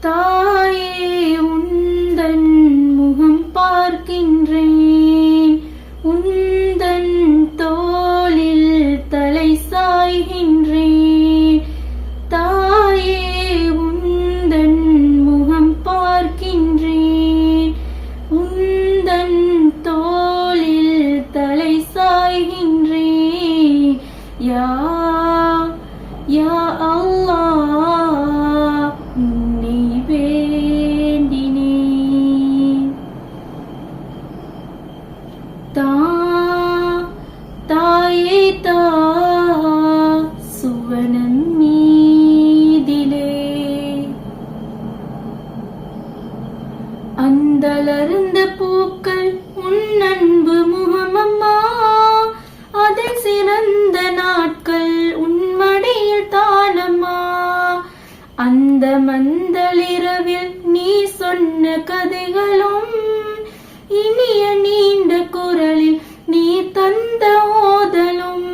தாயே உந்தன் முகம் பார்க்கின்றேன், உந்தன் தோளில் தலை சாய்கின்றேன். தாயே உந்தன் முகம் பார்க்கின்றேன், உந்தன் தோளில் தலை சாய்கின்றேன். யா அல்லாஹ் உன்னை வேண்டினேன். தாயே சுவனம் மீதிலே அந்தலர்ந்த பூக்கள் உன் அன்பு முகமம்மா, அதில் சிறந்த நாட்கள் உன் மடியில் தானம்மா. அந்த மந்தளிரவில் நீ சொன்ன கதைகளும், இனிய நீண்ட குரலில் நீ தந்த ஓதலும்,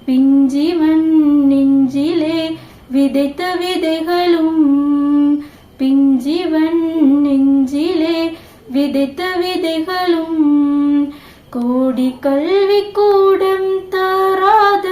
பிஞ்சிவன் நெஞ்சிலே விதைத்த விதைகளும், பிஞ்சிவன் நெஞ்சிலே விதைத்த விதைகளும், கோடி கல்வி கூடம் தாராத